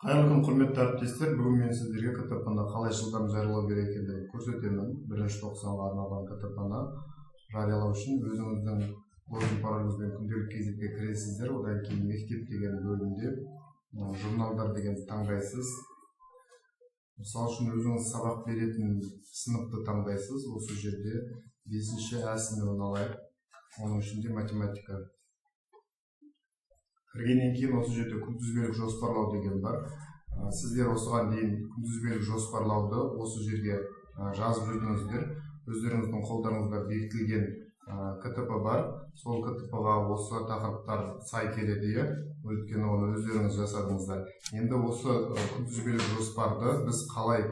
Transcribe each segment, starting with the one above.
Қайырлы күн, құрметті әріптестер. Бүгін мен сіздерге КТП-ны қалай жылдам жариялау керек екендігін көрсетемін. 1-тоқсанға арналған КТП-ны жариялау үшін өзіңіздің логин пароліңізбен күнделік кезекке кіресіздер. Одан кейін мектеп деген бөлімде журналдар деген таңдайсыз. Мысалы үшін өзіңіз сабақ беретін сыныпты таңдайсыз. Осы жерде 5-ші А сыныбын алайық. Оның ішінде математика. Кіргеннен кейін осы жерде күнтізбелік жоспарлау деген бар. Сіздер осыған дейін күнтізбелік жоспарлауды осы жерге жазып жүрдіңіздер. Өздеріңіздің қолдарыңызда бекітілген КТП бар. Сол КТП-ға осы тақырыптар сай келеді, өйткені оны өздеріңіз жасадыңыздар. Енді осы күнтізбелік жоспарды біз қалай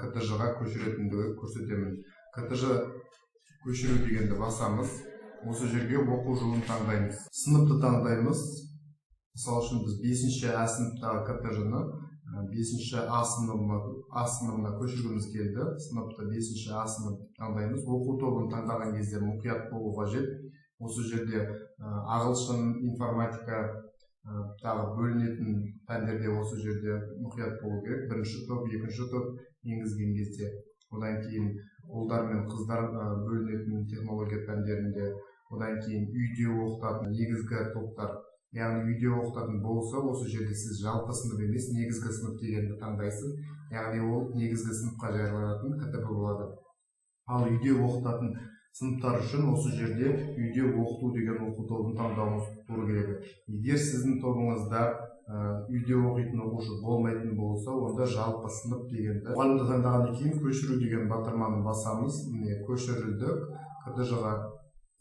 КТЖ-ға көшіретіндігін көрсетемін. КТЖ көшіру дегенді басамыз. Осы жерге оқу жылын таңдаймыз. Сыныпты таңдаймыз. Мысалы үшін біз 5-ші А сыныптағы КТЖ-ны 5-ші А сыныбына көшіргіміз келді. Сыныпты 5-ші А сынып таңдаймыз. Оқу тобын таңдаған кезде мұқият болу қажет. Осы жерде ағылшын, информатика тағы бөлінетін пәндерде осы жерде мұқият болу керек. 1-ші топ, 2-ші топ енгізген кезде. Одан кейін ұлдар мен қыздар бөлінетін технология пәндерінде, одан кейін үйде оқытатын негізгі топтар. Яғни үйде оқытатын болса, осы жерде сіз жалпы сынып емес, негізгі сынып дегенді таңдайсыз. Яғни ол негізгі сыныпқа жарияланатын КТП болады. Ал үйде оқытатын сыныптар үшін осы жерде үйде оқыту деген оқу тобын таңдауыңыз тура келеді. Егер сіздің тобыңызда үйде оқитын оқушы болмайтын болса, онда жалпы сынып дегенді мұғалімді таңдағаннан кейін көшіру деген батырманы басамыз. Міне көшірілді. КТЖ-ға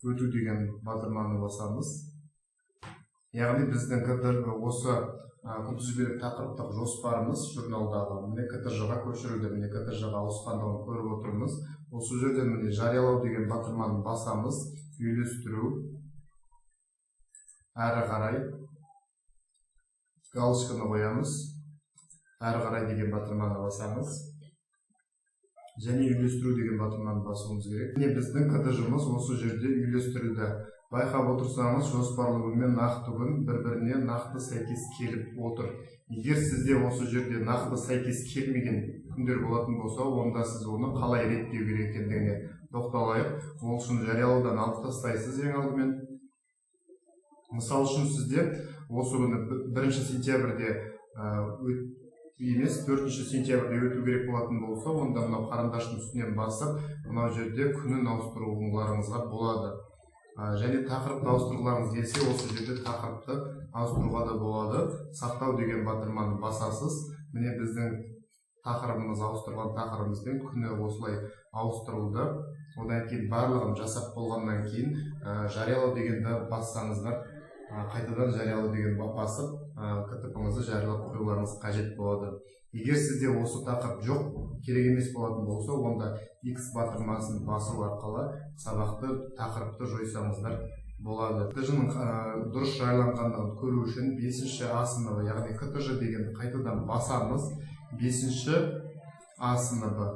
өту деген батырманы басамыз. Яғни біздің осы күнтізбелік тақырыптық жоспарымыз журналдағы міне КТЖ-ға көшірілді. Міне КТЖ-ға ауысқандығын көріп отырмыз. Осы жерде міне жариялау деген батырманы басамыз. Үйлестіру. Әрі қарай. Галочканы қоямыз. Әрі қарай деген батырманы басамыз. Және үйлестіру деген батырманы басуымыз керек. Міне біздің КТЖ-мыз осы жерде үйлестірілді. Байқап отырсаңыз, жоспарлы күн мен нақты күн бір-біріне нақты сәйкес келіп отыр. Егер сізде осы жерде нақты сәйкес келмеген күндер болатын болса, онда сіз оны қалай реттеу керек екендігіне тоқталайық. Ол үшін жариялаудан алып тастайсыз ең алдымен. Мысал үшін сізде осы күні 1 сентябрьде емес, 4 сентябрьде өту керек болатын болса, онда мынау қарындаштың үстінен басып, мынау жерде күнін ауыстыруларыңызға болады. Және тақырыпты ауыстыруларыңыз келсе, осы жерде тақырыпты ауыстыруға да болады. Сақтау деген батырманы басасыз. Міне біздің тақырыбымыз ауыстырған тақырыбымыздың күні осылай ауыстырылды. Одан кейін барлығын жасап болғаннан кейін жариялау дегенді бассаңыздар, қайтадан жариялау деген басып, КТП-ңызды жариялап қоюларыңыз қажет болады. Егер сізде осы тақырып жоқ, керек емес болатын болса, онда X батырмасын басу арқылы сабақты тақырыпты жойсаңыздар болады. КТЖ-ның дұрыс жарияланғандығын көру үшін 5-ші А сыныбы, яғни КТЖ дегенді қайтадан басамыз. 5-ші А сыныбы.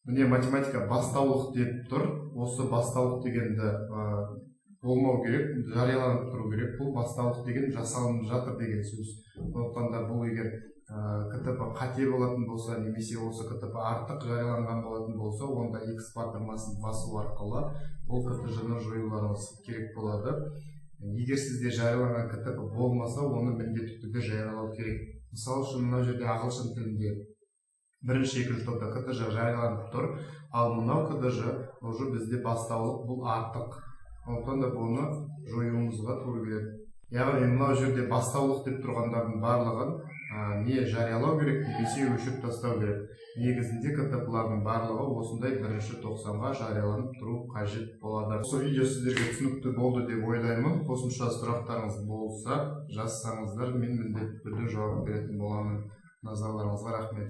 Міне математика бастаулық деп тұр. Осы бастаулық дегенді болмау керек, жарияланып тұру керек. Бұл бастаулық деген жасалынып жатыр деген сөз. Сондықтан да бұл егер КТП қате болатын болса, немесе осы КТП артық жарияланған болатын болса, онда X батырмасын басу арқылы бұл КТЖ-ны жоюларыңыз керек болады. Егер сізде жарияланған КТП болмаса, оны міндетті түрде жариялау керек. Мысалы үшін мына жерде ағылшын тілінде 1-2 топта КТЖ жарияланып тұр, ал мынау КТЖ уже бізде бастаулық, бұл артық. Сондықтан да бұны жоюымызға тура келеді. Яғни мынау жерде бастаулық деп тұрғандардың барлығын не жариялау керек, немесе өшіріп тастау керек. Негізінде КТП-лардың барлығы осындай 1-тоқсанға жарияланып тұру қажет болады. Осы видео сіздерге түсінікті болды деп ойлаймын. Қосымша сұрақтарыңыз болса, жазсаңыздар, мен міндетті түрде жауап беретін боламын. Назарларыңызға рахмет.